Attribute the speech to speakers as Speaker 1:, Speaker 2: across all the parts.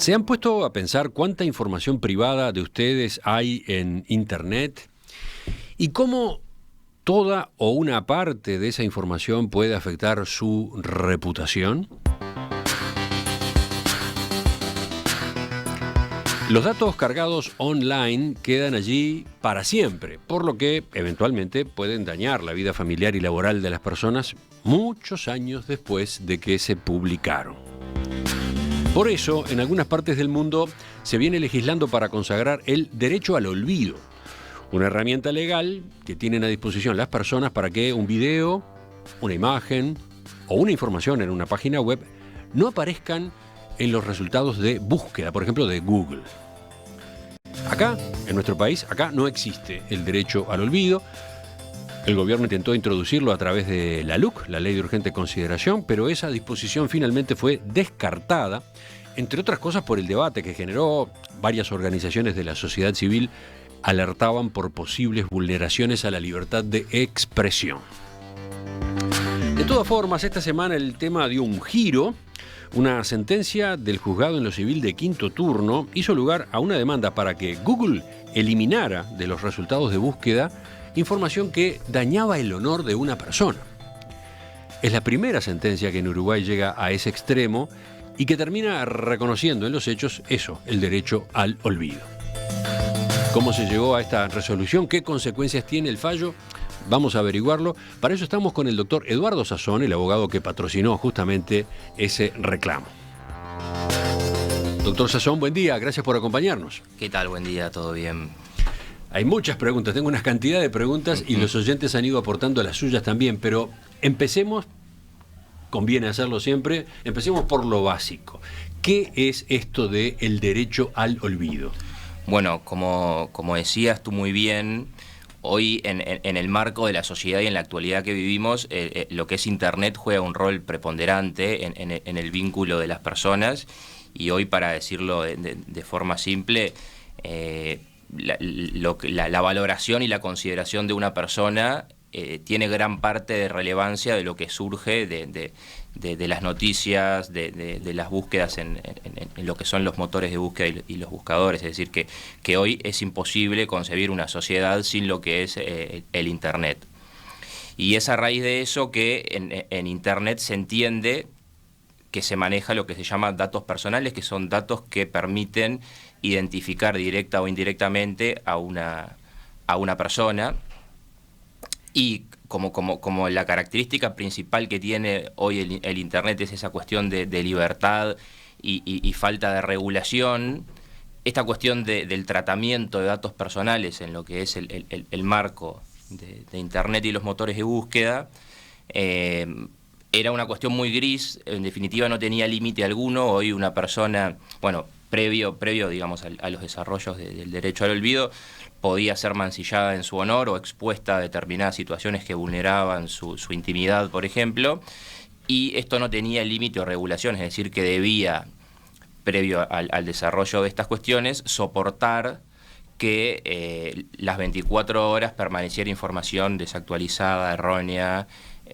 Speaker 1: ¿Se han puesto a pensar cuánta información privada de ustedes hay en Internet? ¿Y cómo toda o una parte de esa información puede afectar su reputación? Los datos cargados online quedan allí para siempre, por lo que eventualmente pueden dañar la vida familiar y laboral de las personas muchos años después de que se publicaron. Por eso, en algunas partes del mundo se viene legislando para consagrar el derecho al olvido, una herramienta legal que tienen a disposición las personas para que un video, una imagen o una información en una página web no aparezcan en los resultados de búsqueda, por ejemplo, de Google. Acá, en nuestro país, acá no existe el derecho al olvido. El gobierno intentó introducirlo a través de la LUC, la Ley de Urgente Consideración, pero esa disposición finalmente fue descartada, entre otras cosas por el debate que generó. Varias organizaciones de la sociedad civil alertaban por posibles vulneraciones a la libertad de expresión. De todas formas, esta semana el tema dio un giro. Una sentencia del juzgado en lo civil de quinto turno hizo lugar a una demanda para que Google eliminara de los resultados de búsqueda información que dañaba el honor de una persona. Es la primera sentencia que en Uruguay llega a ese extremo y que termina reconociendo en los hechos eso, el derecho al olvido. ¿Cómo se llegó a esta resolución? ¿Qué consecuencias tiene el fallo? Vamos a averiguarlo. Para eso estamos con el doctor Eduardo Sazón, el abogado que patrocinó justamente ese reclamo. Doctor Sazón, buen día, gracias por acompañarnos.
Speaker 2: ¿Qué tal? Buen día, ¿todo bien?
Speaker 1: Hay muchas preguntas, tengo una cantidad de preguntas y los oyentes han ido aportando las suyas también, pero empecemos, conviene hacerlo siempre, empecemos por lo básico. ¿Qué es esto de el derecho al olvido?
Speaker 2: Bueno, como decías tú muy bien, hoy en el marco de la sociedad y en la actualidad que vivimos, lo que es Internet juega un rol preponderante en el vínculo de las personas, y hoy, para decirlo de forma simple, la valoración y la consideración de una persona tiene gran parte de relevancia de lo que surge de las noticias, de las búsquedas en lo que son los motores de búsqueda y los buscadores. Es decir, que hoy es imposible concebir una sociedad sin lo que es el Internet. Y es a raíz de eso que en Internet se entiende que se maneja lo que se llama datos personales, que son datos que permiten identificar directa o indirectamente a una persona. Y como la característica principal que tiene hoy el Internet es esa cuestión de libertad y falta de regulación, esta cuestión del tratamiento de datos personales en lo que es el marco de Internet y los motores de búsqueda, era una cuestión muy gris. En definitiva no tenía límite alguno. Hoy una persona, bueno, previo digamos a los desarrollos del derecho al olvido, podía ser mancillada en su honor o expuesta a determinadas situaciones que vulneraban su intimidad, por ejemplo, y esto no tenía límite o regulación, es decir, que debía, previo al desarrollo de estas cuestiones, soportar que las 24 horas permaneciera información desactualizada, errónea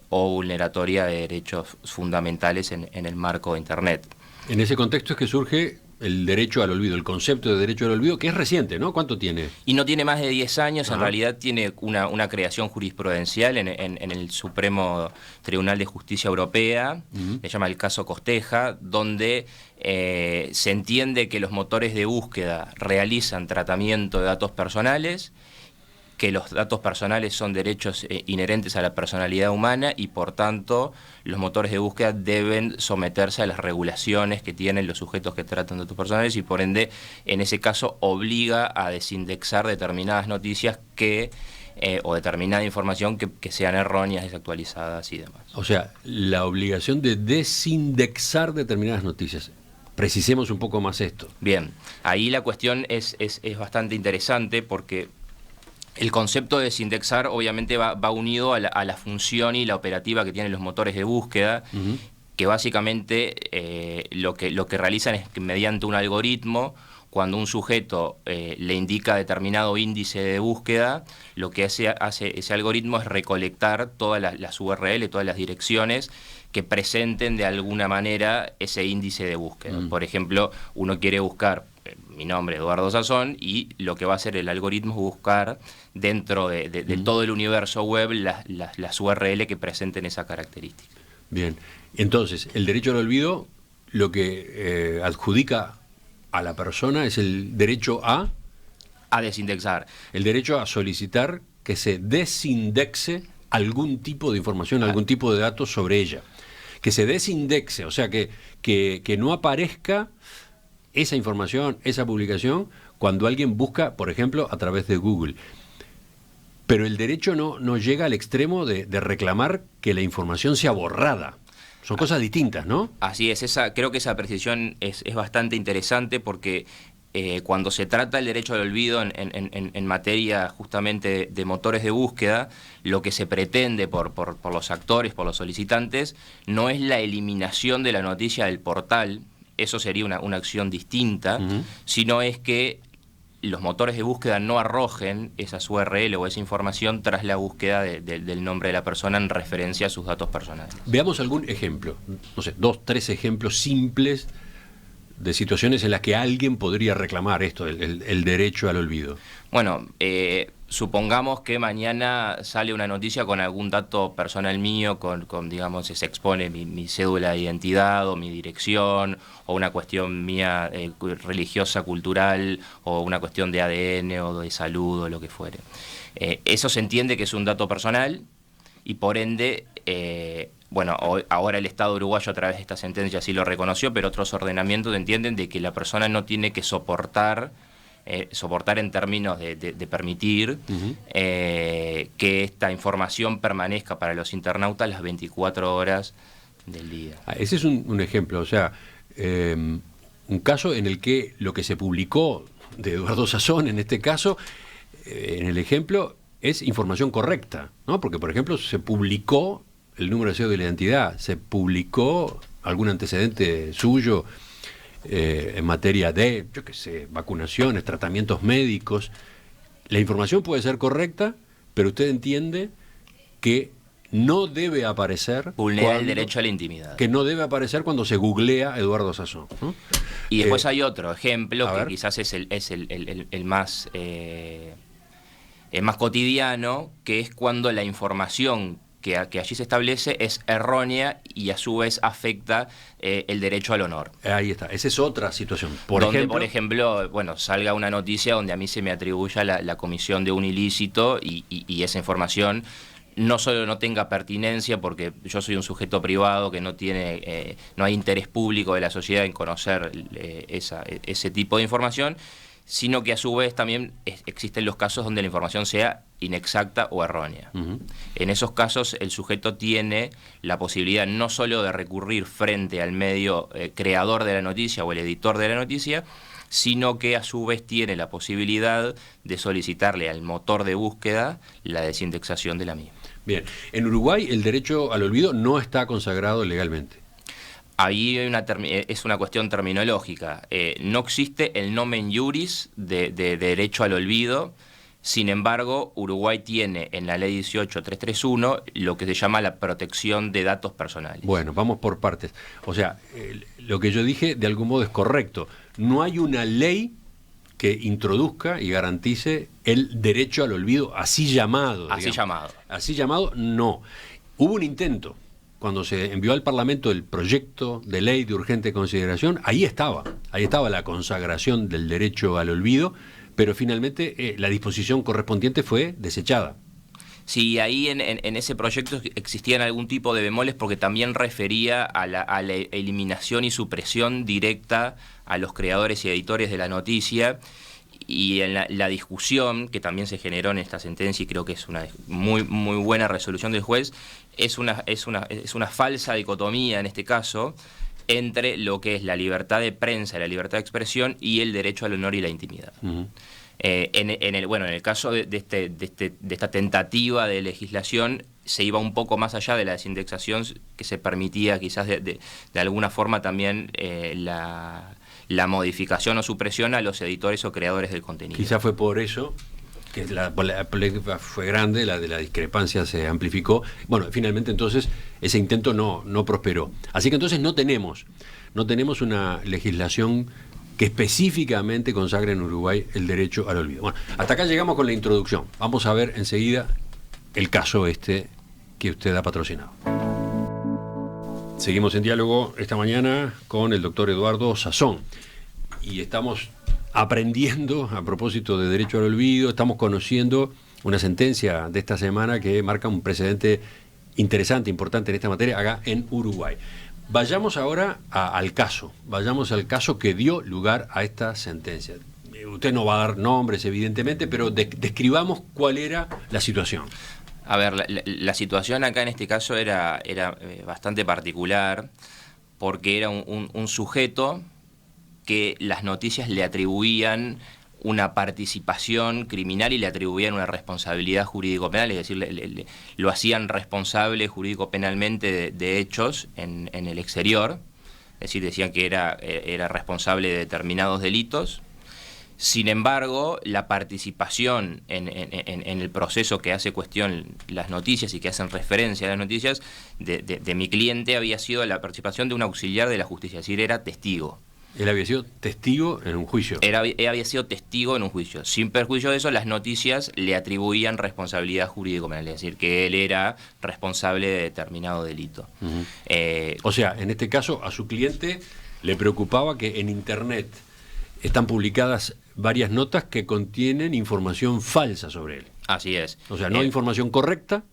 Speaker 2: o vulneratoria de derechos fundamentales en el marco de Internet.
Speaker 1: En ese contexto es que surge el derecho al olvido, el concepto de derecho al olvido, que es reciente, ¿no? ¿Cuánto tiene?
Speaker 2: Y no tiene más de 10 años, en realidad tiene una creación jurisprudencial en el Supremo Tribunal de Justicia Europea, se llama el caso Costeja, donde se entiende que los motores de búsqueda realizan tratamiento de datos personales, que los datos personales son derechos inherentes a la personalidad humana y, por tanto, los motores de búsqueda deben someterse a las regulaciones que tienen los sujetos que tratan datos personales y, por ende, en ese caso, obliga a desindexar determinadas noticias o determinada información que sean erróneas, desactualizadas y demás.
Speaker 1: O sea, la obligación de desindexar determinadas noticias. Precisemos un poco más esto.
Speaker 2: Bien, ahí la cuestión es bastante interesante porque el concepto de desindexar obviamente va unido a la función y la operativa que tienen los motores de búsqueda, que básicamente lo que realizan es que mediante un algoritmo, cuando un sujeto le indica determinado índice de búsqueda, lo que hace ese algoritmo es recolectar todas las URL, todas las direcciones que presenten de alguna manera ese índice de búsqueda. Por ejemplo, uno quiere buscar mi nombre, Eduardo Sazón, y lo que va a hacer el algoritmo es buscar dentro de todo el universo web las URL que presenten esa característica.
Speaker 1: Bien, entonces, el derecho al olvido lo que adjudica a la persona es el derecho a
Speaker 2: desindexar.
Speaker 1: El derecho a solicitar que se desindexe algún tipo de información, algún tipo de datos sobre ella. Que se desindexe, o sea, que no aparezca esa información, esa publicación, cuando alguien busca, por ejemplo, a través de Google. Pero el derecho no llega al extremo de reclamar que la información sea borrada. Son cosas distintas, ¿no?
Speaker 2: Así es, creo que esa precisión es bastante interesante porque cuando se trata el derecho al olvido en materia justamente de motores de búsqueda, lo que se pretende por los actores, por los solicitantes, no es la eliminación de la noticia del portal, eso sería una acción distinta, sino es que los motores de búsqueda no arrojen esas URL o esa información tras la búsqueda del nombre de la persona en referencia a sus datos personales.
Speaker 1: Veamos algún ejemplo, no sé, 2, 3 ejemplos simples de situaciones en las que alguien podría reclamar esto, el derecho al olvido.
Speaker 2: Bueno, supongamos que mañana sale una noticia con algún dato personal mío, con digamos, se expone mi cédula de identidad o mi dirección, o una cuestión mía religiosa, cultural, o una cuestión de ADN o de salud o lo que fuere. Eso se entiende que es un dato personal y por ende, bueno, ahora el Estado uruguayo a través de esta sentencia sí lo reconoció, pero otros ordenamientos entienden de que la persona no tiene que soportar en términos de permitir que esta información permanezca para los internautas las 24 horas del día.
Speaker 1: Ese es un ejemplo, o sea, un caso en el que lo que se publicó de Eduardo Sazón, en este caso, en el ejemplo, es información correcta, ¿no? Porque, por ejemplo, se publicó el número de cédula de la identidad, se publicó algún antecedente suyo en materia de, yo qué sé, vacunaciones, tratamientos médicos. La información puede ser correcta, pero usted entiende que no debe aparecer...
Speaker 2: Vulnera el derecho a la intimidad.
Speaker 1: Que no debe aparecer cuando se googlea Eduardo Sazón, ¿no?
Speaker 2: Y después hay otro ejemplo que quizás es el más cotidiano, que es cuando la información que allí se establece es errónea y a su vez afecta el derecho al honor.
Speaker 1: Ahí está, esa es otra situación.
Speaker 2: Por ejemplo, bueno, salga una noticia donde a mí se me atribuya la comisión de un ilícito y esa información no solo no tenga pertinencia porque yo soy un sujeto privado que no hay interés público de la sociedad en conocer ese tipo de información, sino que a su vez también existen los casos donde la información sea inexacta o errónea. En esos casos el sujeto tiene la posibilidad no solo de recurrir frente al medio creador de la noticia o el editor de la noticia, sino que a su vez tiene la posibilidad de solicitarle al motor de búsqueda la desindexación de la misma.
Speaker 1: Bien, en Uruguay el derecho al olvido no está consagrado legalmente.
Speaker 2: Ahí es una cuestión terminológica. No existe el nomen iuris de derecho al olvido. Sin embargo, Uruguay tiene en la ley 18331 lo que se llama la protección de datos personales.
Speaker 1: Bueno, vamos por partes. O sea, lo que yo dije de algún modo es correcto. No hay una ley que introduzca y garantice el derecho al olvido así llamado.
Speaker 2: Así llamado.
Speaker 1: Así llamado, no. Hubo un intento. Cuando se envió al Parlamento el proyecto de ley de urgente consideración, ahí estaba la consagración del derecho al olvido, pero finalmente la disposición correspondiente fue desechada.
Speaker 2: Sí, ahí en ese proyecto existían algún tipo de bemoles porque también refería a la eliminación y supresión directa a los creadores y editores de la noticia. Y en la discusión que también se generó en esta sentencia, y creo que es una muy buena resolución del juez, es una falsa dicotomía en este caso entre lo que es la libertad de prensa, la libertad de expresión y el derecho al honor y la intimidad. En el caso de esta tentativa de legislación se iba un poco más allá de la desindexación, que se permitía quizás de alguna forma también la modificación o supresión a los editores o creadores del contenido.
Speaker 1: Quizás fue por eso que la polémica fue grande, la de la discrepancia se amplificó. Bueno, finalmente entonces ese intento no prosperó. Así que entonces no tenemos una legislación que específicamente consagre en Uruguay el derecho al olvido. Bueno, hasta acá llegamos con la introducción. Vamos a ver enseguida el caso que usted ha patrocinado. Seguimos en diálogo esta mañana con el doctor Eduardo Sazón y estamos aprendiendo a propósito de derecho al olvido, estamos conociendo una sentencia de esta semana que marca un precedente interesante, importante en esta materia, acá en Uruguay. Vayamos ahora al caso que dio lugar a esta sentencia. Usted no va a dar nombres, evidentemente, pero describamos cuál era la situación.
Speaker 2: A ver, la situación acá en este caso era bastante particular, porque era un sujeto que las noticias le atribuían una participación criminal y le atribuían una responsabilidad jurídico-penal, es decir, lo hacían responsable jurídico-penalmente de hechos en el exterior, es decir, decían que era responsable de determinados delitos. Sin embargo, la participación en el proceso que hace cuestión las noticias y que hacen referencia a las noticias de mi cliente había sido la participación de un auxiliar de la justicia, es decir, era testigo.
Speaker 1: Él había sido testigo en un juicio.
Speaker 2: Él había sido testigo en un juicio. Sin perjuicio de eso, las noticias le atribuían responsabilidad jurídico-penal, es decir, que él era responsable de determinado delito.
Speaker 1: Uh-huh. O sea, en este caso, a su cliente le preocupaba que en Internet están publicadas varias notas que contienen información falsa sobre él.
Speaker 2: Así es.
Speaker 1: O sea, no información correcta,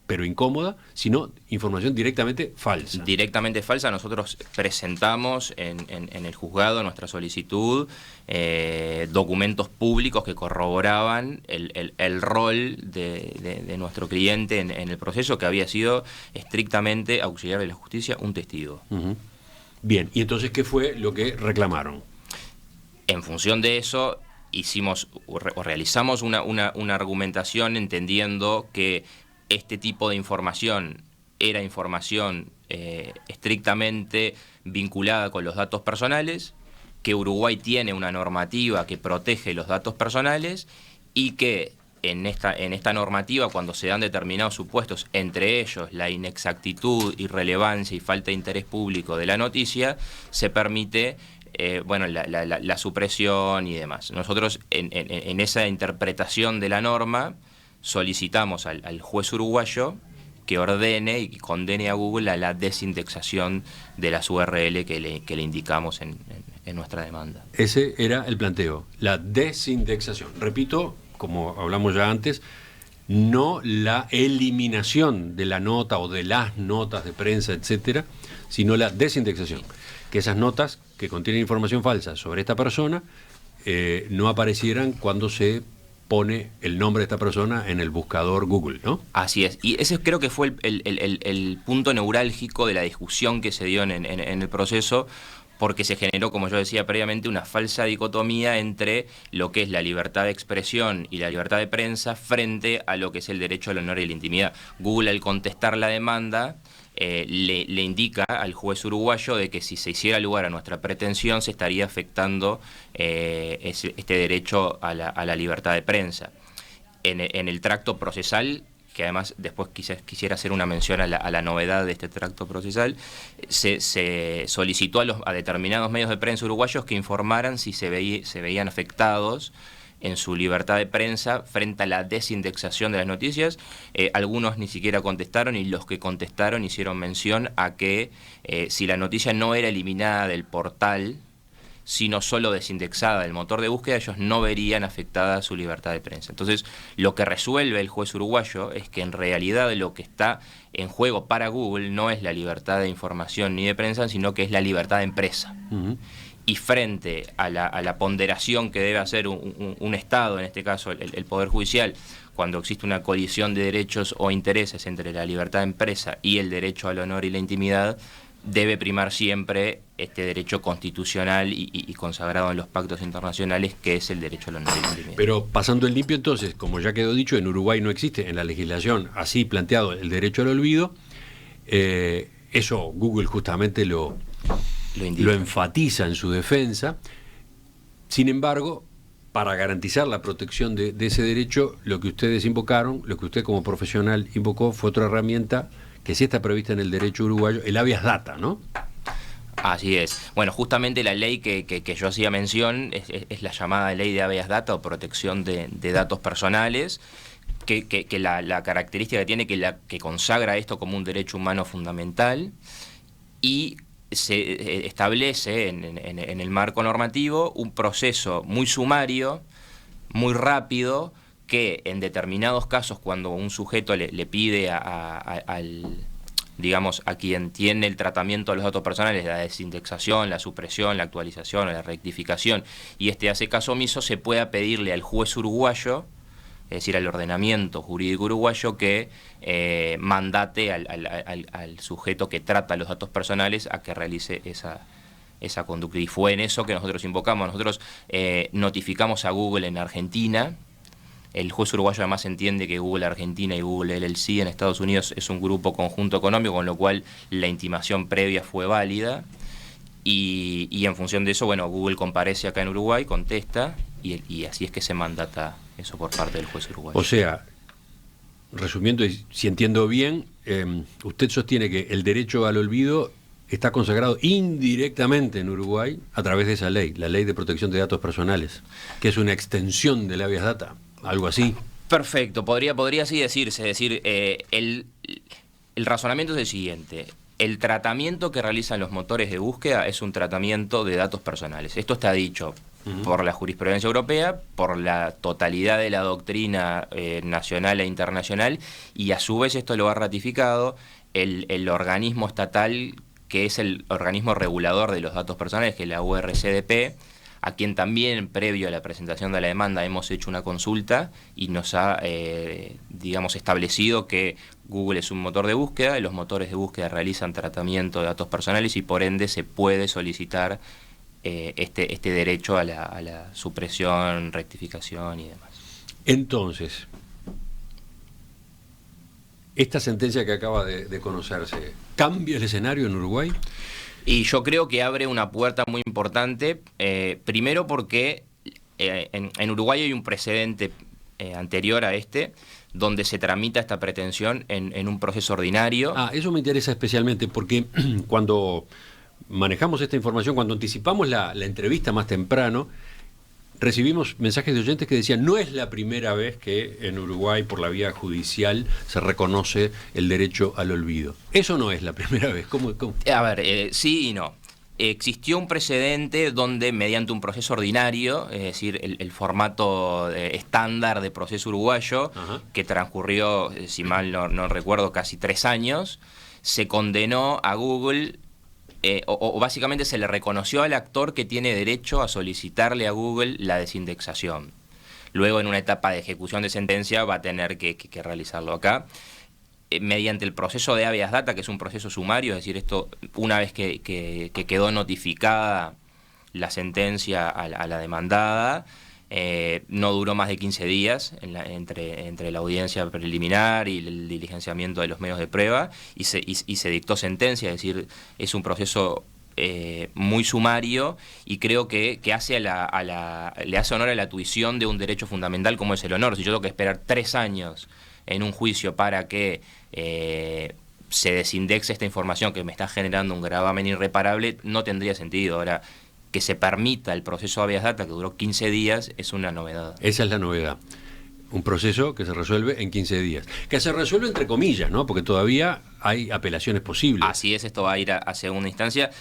Speaker 1: pero incómoda, sino información directamente falsa.
Speaker 2: Directamente falsa. Nosotros presentamos en el juzgado nuestra solicitud, documentos públicos que corroboraban el rol de nuestro cliente en el proceso, que había sido estrictamente auxiliar de la justicia, un testigo.
Speaker 1: Uh-huh. Bien, ¿y entonces qué fue lo que reclamaron?
Speaker 2: En función de eso, realizamos una argumentación entendiendo que este tipo de información era información estrictamente vinculada con los datos personales, que Uruguay tiene una normativa que protege los datos personales y que en esta normativa, cuando se dan determinados supuestos, entre ellos la inexactitud, irrelevancia y falta de interés público de la noticia, se permite la supresión y demás. Nosotros en esa interpretación de la norma solicitamos al juez uruguayo que ordene y condene a Google a la desindexación de las URL que le indicamos en nuestra demanda.
Speaker 1: Ese era el planteo, la desindexación. Repito, como hablamos ya antes, no la eliminación de la nota o de las notas de prensa, etcétera, sino la desindexación. Que esas notas que contienen información falsa sobre esta persona no aparecieran cuando se pone el nombre de esta persona en el buscador Google, ¿no?
Speaker 2: Así es, y ese creo que fue el punto neurálgico de la discusión que se dio en el proceso, porque se generó, como yo decía previamente, una falsa dicotomía entre lo que es la libertad de expresión y la libertad de prensa frente a lo que es el derecho al honor y la intimidad. Google, al contestar la demanda, le indica al juez uruguayo de que si se hiciera lugar a nuestra pretensión se estaría afectando este derecho a la libertad de prensa. En el tracto procesal, que además después quisiera hacer una mención a la novedad de este tracto procesal, se solicitó a determinados medios de prensa uruguayos que informaran si se veían afectados en su libertad de prensa frente a la desindexación de las noticias. Algunos ni siquiera contestaron, y los que contestaron hicieron mención a que si la noticia no era eliminada del portal, sino solo desindexada del motor de búsqueda, ellos no verían afectada su libertad de prensa. Entonces, lo que resuelve el juez uruguayo es que en realidad lo que está en juego para Google no es la libertad de información ni de prensa, sino que es la libertad de empresa. Uh-huh. Y frente a la ponderación que debe hacer un Estado, en este caso el Poder Judicial, cuando existe una colisión de derechos o intereses entre la libertad de empresa y el derecho al honor y la intimidad, debe primar siempre este derecho constitucional y consagrado en los pactos internacionales, que es el derecho al honor y la intimidad.
Speaker 1: Pero pasando en limpio entonces, como ya quedó dicho, en Uruguay no existe en la legislación así planteado el derecho al olvido. Eso Google justamente lo
Speaker 2: indica.
Speaker 1: lo enfatiza en su defensa. Sin embargo, para garantizar la protección de ese derecho, lo que ustedes invocaron, lo que usted como profesional invocó, fue otra herramienta que sí está prevista en el derecho uruguayo, el habeas data, ¿no?
Speaker 2: Así es. Bueno, justamente la ley que yo hacía mención es la llamada ley de habeas data o protección de datos personales, que la característica que tiene que consagra esto como un derecho humano fundamental y se establece en el marco normativo un proceso muy sumario, muy rápido, que en determinados casos, cuando un sujeto le pide digamos, a quien tiene el tratamiento de los datos personales, la desindexación, la supresión, la actualización o la rectificación, y hace caso omiso, se pueda pedirle al juez uruguayo, es decir, al ordenamiento jurídico uruguayo, que mandate al sujeto que trata los datos personales a que realice esa conducta. Y fue en eso que nosotros invocamos. Nosotros notificamos a Google en Argentina. El juez uruguayo además entiende que Google Argentina y Google LLC en Estados Unidos es un grupo conjunto económico, con lo cual la intimación previa fue válida. Y en función de eso, bueno, Google comparece acá en Uruguay, contesta, y así es que se mandata eso por parte del juez uruguayo.
Speaker 1: O sea, resumiendo, y si entiendo bien, usted sostiene que el derecho al olvido está consagrado indirectamente en Uruguay a través de esa ley, la Ley de Protección de Datos Personales, que es una extensión del habeas data, algo así.
Speaker 2: Perfecto, podría así decirse. Es decir, el razonamiento es el siguiente. El tratamiento que realizan los motores de búsqueda es un tratamiento de datos personales. Esto está dicho por la jurisprudencia europea, por la totalidad de la doctrina nacional e internacional, y a su vez esto lo ha ratificado el organismo estatal, que es el organismo regulador de los datos personales, que es la URCDP, a quien también, previo a la presentación de la demanda, hemos hecho una consulta y nos ha, digamos, establecido que Google es un motor de búsqueda, y los motores de búsqueda realizan tratamiento de datos personales, y por ende se puede solicitar este derecho a la supresión, rectificación y demás.
Speaker 1: Entonces, esta sentencia que acaba de conocerse, ¿cambia el escenario en Uruguay?
Speaker 2: Y yo creo que abre una puerta muy importante, primero porque en Uruguay hay un precedente anterior a donde se tramita esta pretensión en un proceso ordinario.
Speaker 1: Eso me interesa especialmente porque cuando manejamos esta información, cuando anticipamos la entrevista más temprano, recibimos mensajes de oyentes que decían: no es la primera vez que en Uruguay, por la vía judicial, se reconoce el derecho al olvido. Eso no es la primera vez. ¿Cómo?
Speaker 2: A ver, sí y no. Existió un precedente donde, mediante un proceso ordinario, es decir, el formato estándar de proceso uruguayo, que transcurrió, si mal no recuerdo, casi 3 años, se condenó a Google, o básicamente se le reconoció al actor que tiene derecho a solicitarle a Google la desindexación. Luego, en una etapa de ejecución de sentencia, va a tener que realizarlo acá. Mediante el proceso de habeas data, que es un proceso sumario, es decir, esto, una vez que quedó notificada la sentencia a la demandada, no duró más de 15 días entre la audiencia preliminar y el diligenciamiento de los medios de prueba, y se dictó sentencia. Es decir, es un proceso muy sumario, y creo que le hace honor a la tuición de un derecho fundamental como es el honor. Si yo tengo que esperar 3 años en un juicio para que se desindexe esta información que me está generando un gravamen irreparable, no tendría sentido. Ahora, que se permita el proceso habeas data, que duró 15 días, es una novedad.
Speaker 1: Esa es la novedad. Un proceso que se resuelve en 15 días. Que se resuelve entre comillas, ¿no? Porque todavía hay apelaciones posibles.
Speaker 2: Así es, esto va a ir a segunda instancia.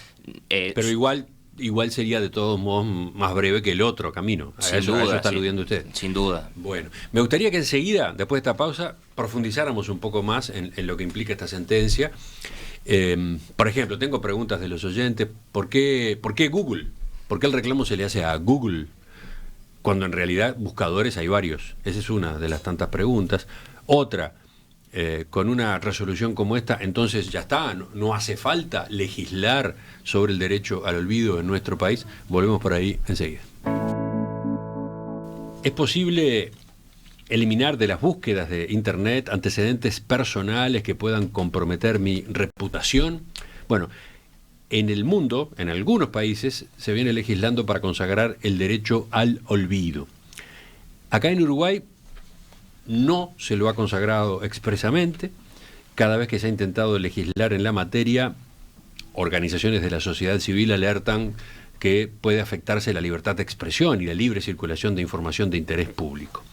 Speaker 1: Pero igual sería de todos modos más breve que el otro camino. A eso está aludiendo usted.
Speaker 2: Sin duda.
Speaker 1: Bueno, me gustaría que enseguida, después de esta pausa, profundizáramos un poco más en lo que implica esta sentencia. Por ejemplo, tengo preguntas de los oyentes. ¿Por qué Google? ¿Por qué el reclamo se le hace a Google? Cuando en realidad buscadores hay varios. Esa es una de las tantas preguntas. Otra, con una resolución como esta, entonces ya está, no hace falta legislar sobre el derecho al olvido en nuestro país. Volvemos por ahí enseguida. ¿Es posible eliminar de las búsquedas de Internet antecedentes personales que puedan comprometer mi reputación? Bueno, en el mundo, en algunos países, se viene legislando para consagrar el derecho al olvido. Acá en Uruguay no se lo ha consagrado expresamente. Cada vez que se ha intentado legislar en la materia, organizaciones de la sociedad civil alertan que puede afectarse la libertad de expresión y la libre circulación de información de interés público.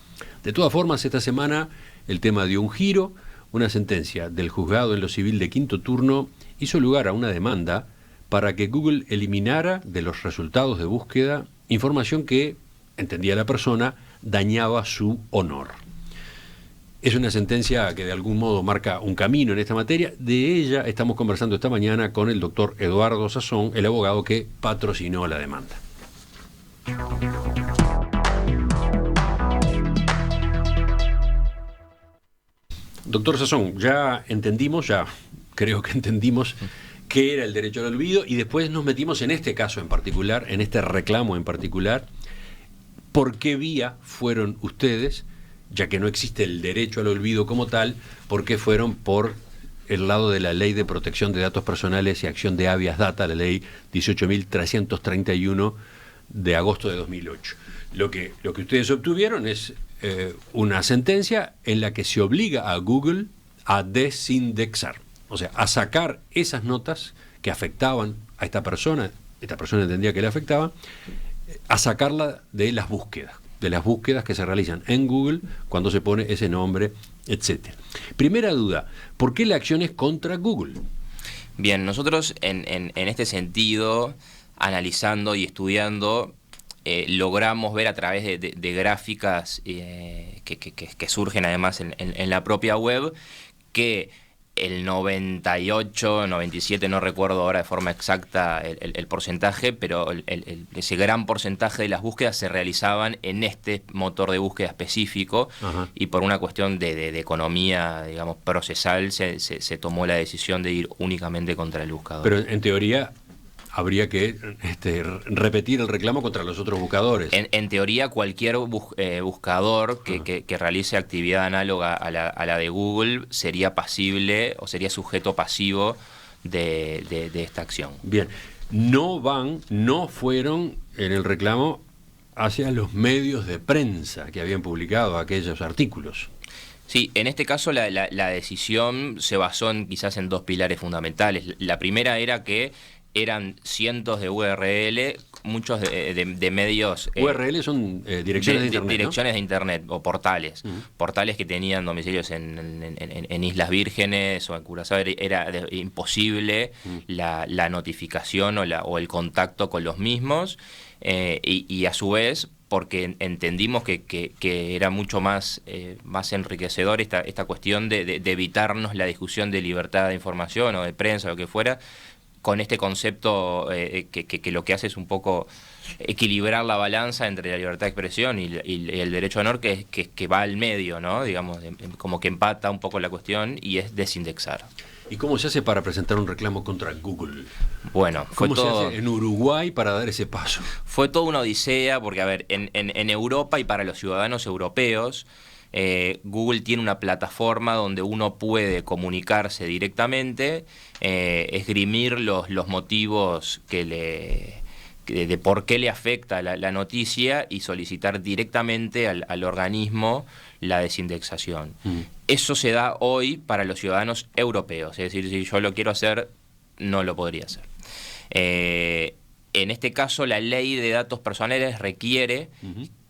Speaker 1: De todas formas, esta semana el tema dio un giro. Una sentencia del juzgado en lo civil de quinto turno hizo lugar a una demanda para que Google eliminara de los resultados de búsqueda información que, entendía la persona, dañaba su honor. Es una sentencia que de algún modo marca un camino en esta materia. De ella estamos conversando esta mañana con el doctor Eduardo Sazón, el abogado que patrocinó la demanda. Doctor Sazón, ya creo que entendimos qué era el derecho al olvido y después nos metimos en este caso en particular, en este reclamo en particular. ¿Por qué vía fueron ustedes? Ya que no existe el derecho al olvido como tal, ¿por qué fueron por el lado de la Ley de Protección de Datos Personales y Acción de Habeas Data, la Ley 18.331 de agosto de 2008? Lo que ustedes obtuvieron es una sentencia en la que se obliga a Google a desindexar, o sea, a sacar esas notas que afectaban a esta persona entendía que le afectaban, a sacarla de las búsquedas que se realizan en Google cuando se pone ese nombre, etcétera. Primera duda, ¿por qué la acción es contra Google?
Speaker 2: Bien, nosotros en este sentido, analizando y estudiando, logramos ver a través de gráficas que surgen además en la propia web que el 98, 97, no recuerdo ahora de forma exacta el porcentaje, pero ese gran porcentaje de las búsquedas se realizaban en este motor de búsqueda específico. Ajá. Y por una cuestión de economía, digamos, procesal, se tomó la decisión de ir únicamente contra el buscador.
Speaker 1: Pero en teoría habría que repetir el reclamo contra los otros buscadores.
Speaker 2: En teoría, cualquier buscador que realice actividad análoga a la de Google sería pasible o sería sujeto pasivo de esta acción.
Speaker 1: Bien, no fueron en el reclamo hacia los medios de prensa que habían publicado aquellos artículos.
Speaker 2: Sí, en este caso la decisión se basó quizás en dos pilares fundamentales. La primera era que eran cientos de URL, muchos de medios...
Speaker 1: URL son direcciones de Internet,
Speaker 2: direcciones,
Speaker 1: ¿no?
Speaker 2: De Internet o portales. Portales que tenían domicilios en Islas Vírgenes o en Curazao. Era imposible la notificación o el contacto con los mismos. Y a su vez, porque entendimos que era mucho más enriquecedor esta cuestión de evitarnos la discusión de libertad de información o de prensa o lo que fuera, con este concepto que lo que hace es un poco equilibrar la balanza entre la libertad de expresión y el derecho a honor, que va al medio, ¿no? Digamos, como que empata un poco la cuestión, y es desindexar.
Speaker 1: ¿Y cómo se hace para presentar un reclamo contra Google?
Speaker 2: Bueno,
Speaker 1: ¿Cómo se hace en Uruguay para dar ese paso?
Speaker 2: Fue toda una odisea, porque, a ver, en Europa y para los ciudadanos europeos, Google tiene una plataforma donde uno puede comunicarse directamente, esgrimir los motivos de por qué le afecta la noticia y solicitar directamente al organismo la desindexación. Eso se da hoy para los ciudadanos europeos, es decir, si yo lo quiero hacer, no lo podría hacer. En este caso, la ley de datos personales requiere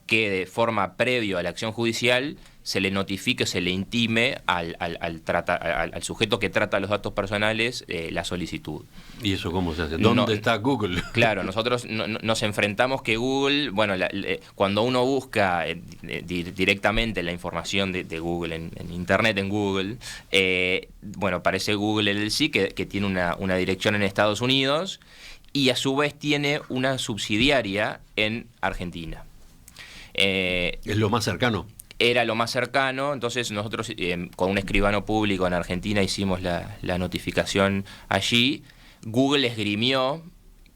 Speaker 2: que de forma previa a la acción judicial se le notifique, se le intime al sujeto que trata los datos personales la solicitud.
Speaker 1: ¿Y eso cómo se hace? ¿Dónde está Google?
Speaker 2: Claro, nosotros nos enfrentamos que Google, bueno, cuando uno busca directamente la información de Google en Internet, en Google, bueno, aparece Google LLC, que tiene una dirección en Estados Unidos y a su vez tiene una subsidiaria en Argentina.
Speaker 1: ¿Es lo más cercano?
Speaker 2: Era lo más cercano, entonces nosotros con un escribano público en Argentina hicimos la notificación allí. Google esgrimió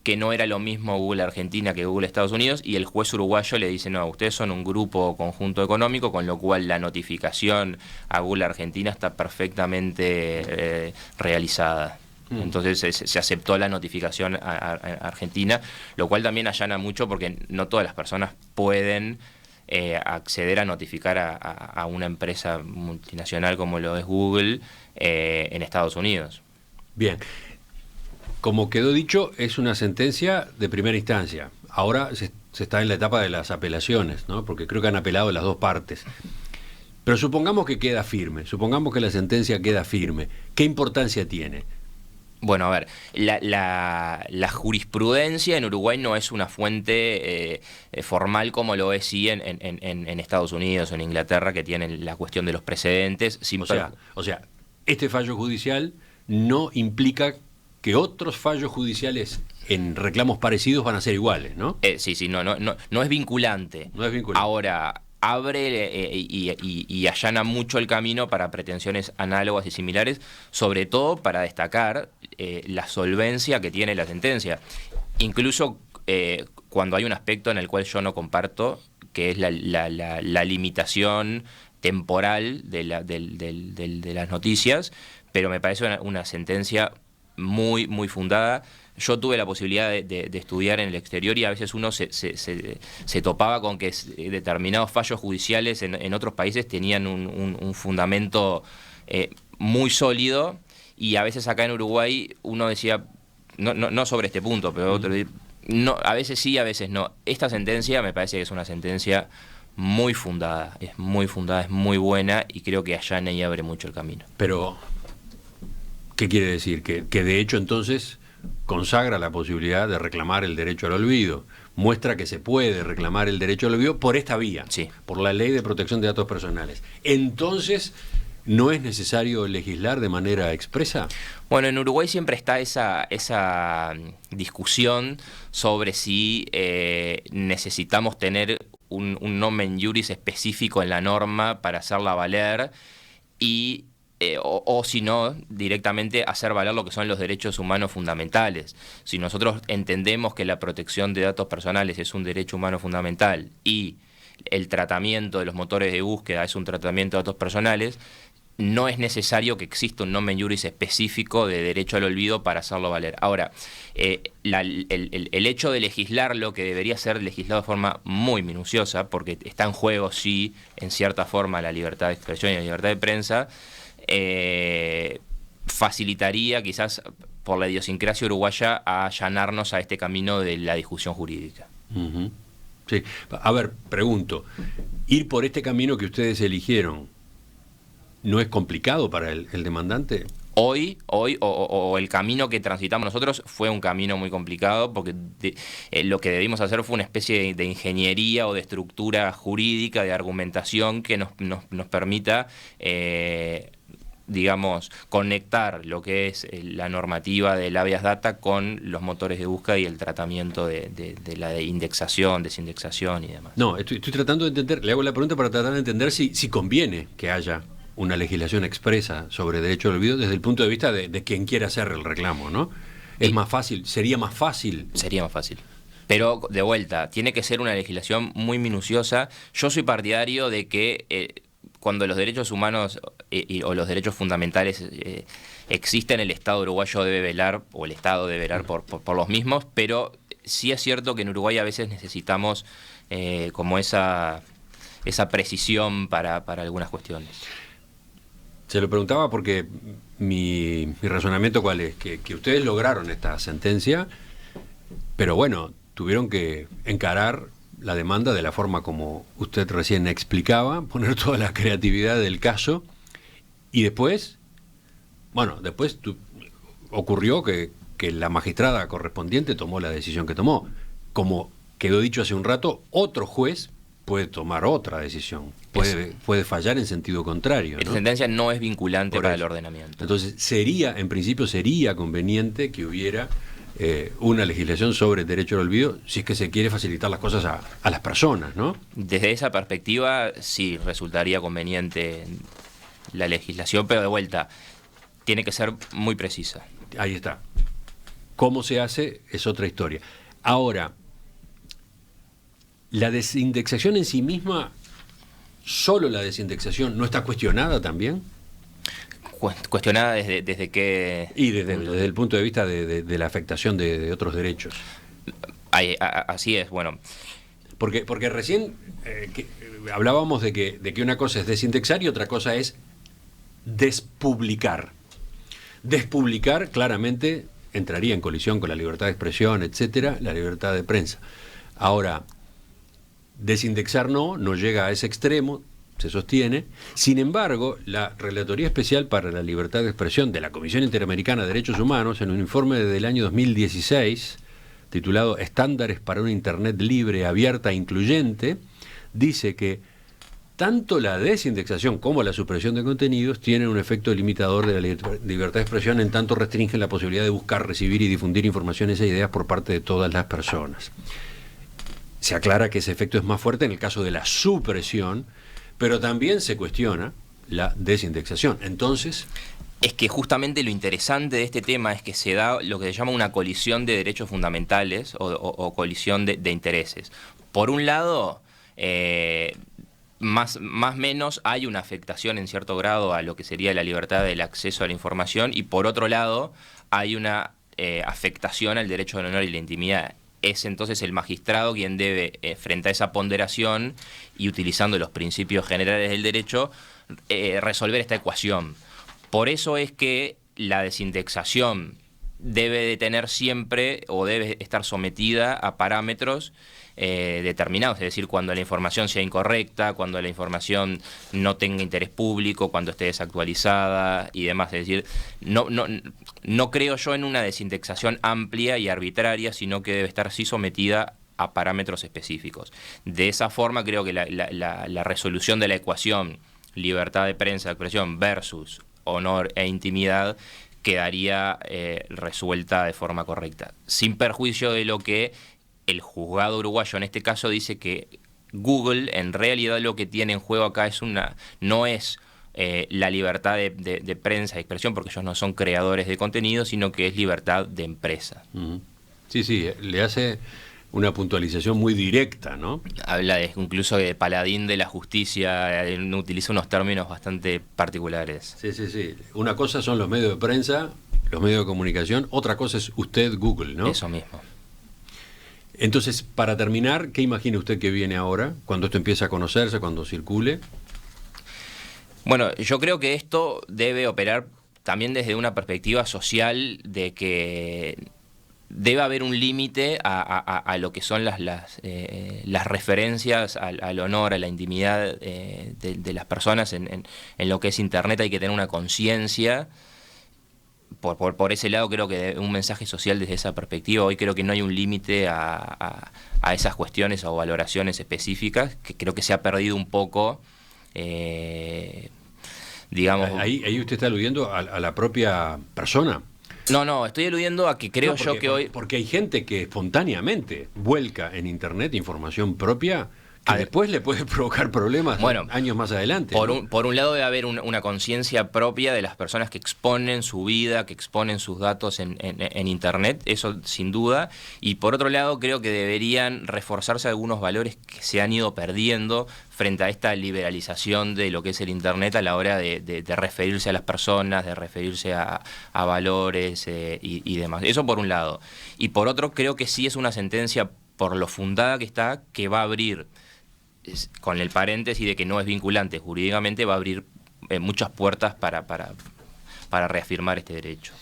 Speaker 2: que no era lo mismo Google Argentina que Google Estados Unidos, y el juez uruguayo le dice: no, ustedes son un grupo o conjunto económico, con lo cual la notificación a Google Argentina está perfectamente realizada. Entonces se aceptó la notificación a Argentina, lo cual también allana mucho porque no todas las personas pueden acceder a notificar a una empresa multinacional como lo es Google en Estados Unidos.
Speaker 1: Bien, como quedó dicho, es una sentencia de primera instancia. Ahora se está en la etapa de las apelaciones, ¿no? Porque creo que han apelado las dos partes. Pero supongamos que queda firme, supongamos que la sentencia queda firme. ¿Qué importancia tiene?
Speaker 2: Bueno, a ver, la jurisprudencia en Uruguay no es una fuente formal como lo es sí en Estados Unidos o en Inglaterra, que tienen la cuestión de los precedentes.
Speaker 1: O sea, este fallo judicial no implica que otros fallos judiciales en reclamos parecidos van a ser iguales, ¿no?
Speaker 2: Sí, no es vinculante.
Speaker 1: No es vinculante.
Speaker 2: Ahora, abre y allana mucho el camino para pretensiones análogas y similares, sobre todo para destacar la solvencia que tiene la sentencia. Incluso cuando hay un aspecto en el cual yo no comparto, que es la limitación temporal de las noticias, pero me parece una sentencia muy, muy fundada. Yo tuve la posibilidad de estudiar en el exterior y a veces uno se topaba con que determinados fallos judiciales en otros países tenían un fundamento muy sólido, y a veces acá en Uruguay uno decía, no sobre este punto, pero otro, no, a veces sí, a veces no. Esta sentencia me parece que es una sentencia muy fundada, es muy buena, y creo que allana y abre mucho el camino.
Speaker 1: Pero, ¿qué quiere decir? Que de hecho entonces consagra la posibilidad de reclamar el derecho al olvido, muestra que se puede reclamar el derecho al olvido por esta vía,
Speaker 2: sí,
Speaker 1: por la Ley de Protección de Datos Personales. Entonces, ¿no es necesario legislar de manera expresa?
Speaker 2: Bueno, en Uruguay siempre está esa discusión sobre si necesitamos tener un nomen juris específico en la norma para hacerla valer, y o si no, directamente hacer valer lo que son los derechos humanos fundamentales. Si nosotros entendemos que la protección de datos personales es un derecho humano fundamental y el tratamiento de los motores de búsqueda es un tratamiento de datos personales, no es necesario que exista un nomen juris específico de derecho al olvido para hacerlo valer. Ahora, el hecho de legislarlo, que debería ser legislado de forma muy minuciosa, porque está en juego, sí, en cierta forma, la libertad de expresión y la libertad de prensa, facilitaría quizás por la idiosincrasia uruguaya a allanarnos a este camino de la discusión jurídica.
Speaker 1: Uh-huh. Sí. A ver, pregunto, ¿ir por este camino que ustedes eligieron no es complicado para el demandante?
Speaker 2: Hoy o el camino que transitamos nosotros fue un camino muy complicado, porque lo que debimos hacer fue una especie de ingeniería o de estructura jurídica, de argumentación que nos permita digamos, conectar lo que es la normativa del habeas data con los motores de búsqueda y el tratamiento de la indexación, desindexación y demás.
Speaker 1: No, estoy tratando de entender, le hago la pregunta para tratar de entender si conviene que haya una legislación expresa sobre derecho al olvido desde el punto de vista de quien quiera hacer el reclamo, ¿no? Es más fácil, sería más fácil.
Speaker 2: Sería más fácil. Pero, de vuelta, tiene que ser una legislación muy minuciosa. Yo soy partidario de que cuando los derechos humanos o los derechos fundamentales existen, el Estado uruguayo debe velar, o el Estado debe velar por los mismos, pero sí es cierto que en Uruguay a veces necesitamos como esa precisión para algunas cuestiones.
Speaker 1: Se lo preguntaba porque mi razonamiento cuál es, que ustedes lograron esta sentencia, pero bueno, tuvieron que encarar la demanda de la forma como usted recién explicaba, poner toda la creatividad del caso, y después, bueno, ocurrió que la magistrada correspondiente tomó la decisión que tomó. Como quedó dicho hace un rato, otro juez puede tomar otra decisión, puede fallar en sentido contrario, ¿no?
Speaker 2: La sentencia no es vinculante para el ordenamiento.
Speaker 1: Entonces, en principio sería conveniente que hubiera una legislación sobre derecho al olvido, si es que se quiere facilitar las cosas a las personas, ¿no?
Speaker 2: Desde esa perspectiva, sí, resultaría conveniente la legislación, pero de vuelta, tiene que ser muy precisa.
Speaker 1: Ahí está. ¿Cómo se hace? Es otra historia. Ahora, la desindexación en sí misma, solo la desindexación, ¿no está cuestionada también?
Speaker 2: Cuestionada desde qué...
Speaker 1: Y desde el punto de vista de la afectación de otros derechos.
Speaker 2: Así es, bueno.
Speaker 1: Porque recién hablábamos de que una cosa es desindexar y otra cosa es despublicar. Despublicar claramente entraría en colisión con la libertad de expresión, etcétera, la libertad de prensa. Ahora, desindexar no llega a ese extremo, se sostiene. Sin embargo, la Relatoría Especial para la Libertad de Expresión de la Comisión Interamericana de Derechos Humanos, en un informe del año 2016, titulado Estándares para una Internet libre, abierta e incluyente, dice que tanto la desindexación como la supresión de contenidos tienen un efecto limitador de la libertad de expresión, en tanto restringen la posibilidad de buscar, recibir y difundir informaciones e ideas por parte de todas las personas. Se aclara que ese efecto es más fuerte en el caso de la supresión, pero también se cuestiona la desindexación. Entonces...
Speaker 2: Es que justamente lo interesante de este tema es que se da lo que se llama una colisión de derechos fundamentales o colisión de intereses. Por un lado, más menos hay una afectación en cierto grado a lo que sería la libertad del acceso a la información, y por otro lado hay una afectación al derecho al honor y la intimidad. Es entonces el magistrado quien debe, frente a esa ponderación y utilizando los principios generales del derecho, resolver esta ecuación. Por eso es que la desindexación debe de tener siempre o debe estar sometida a parámetros determinados, es decir, cuando la información sea incorrecta, cuando la información no tenga interés público, cuando esté desactualizada y demás. Es decir, no creo yo en una desindexación amplia y arbitraria, sino que debe estar sí sometida a parámetros específicos. De esa forma creo que la resolución de la ecuación libertad de prensa, de expresión versus honor e intimidad quedaría resuelta de forma correcta, sin perjuicio de lo que el juzgado uruguayo en este caso dice, que Google en realidad lo que tiene en juego acá no es la libertad de prensa y expresión, porque ellos no son creadores de contenido, sino que es libertad de empresa.
Speaker 1: Sí, le hace una puntualización muy directa, ¿no?
Speaker 2: Habla incluso de paladín de la justicia, utiliza unos términos bastante particulares.
Speaker 1: Sí. Una cosa son los medios de prensa, los medios de comunicación, otra cosa es usted, Google, ¿no?
Speaker 2: Eso mismo.
Speaker 1: Entonces, para terminar, ¿qué imagina usted que viene ahora, cuando esto empiece a conocerse, cuando circule?
Speaker 2: Bueno, yo creo que esto debe operar también desde una perspectiva social, de que debe haber un límite a lo que son las referencias al honor, a la intimidad de las personas en lo que es Internet. Hay que tener una conciencia. Por ese lado creo que un mensaje social desde esa perspectiva. Hoy creo que no hay un límite a esas cuestiones o valoraciones específicas, que creo que se ha perdido un poco, digamos...
Speaker 1: Ahí usted está aludiendo a la propia persona.
Speaker 2: No, estoy aludiendo a que creo yo que hoy...
Speaker 1: Porque hay gente que espontáneamente vuelca en Internet información propia que después le puede provocar problemas años más adelante.
Speaker 2: Por un lado debe haber una conciencia propia de las personas que exponen su vida, que exponen sus datos en Internet, eso sin duda. Y por otro lado creo que deberían reforzarse algunos valores que se han ido perdiendo frente a esta liberalización de lo que es el Internet a la hora de referirse a las personas, de referirse a valores y demás. Eso por un lado. Y por otro creo que sí es una sentencia, por lo fundada que está, que va a abrir, con el paréntesis de que no es vinculante jurídicamente, va a abrir muchas puertas para reafirmar este derecho.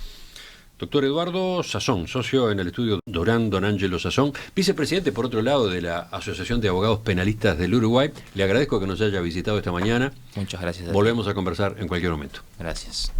Speaker 1: Doctor Eduardo Sazón, socio en el estudio Dorán Don Ángelo Sazón, vicepresidente, por otro lado, de la Asociación de Abogados Penalistas del Uruguay. Le agradezco que nos haya visitado esta mañana.
Speaker 2: Muchas gracias.
Speaker 1: Volvemos a conversar en cualquier momento.
Speaker 2: Gracias.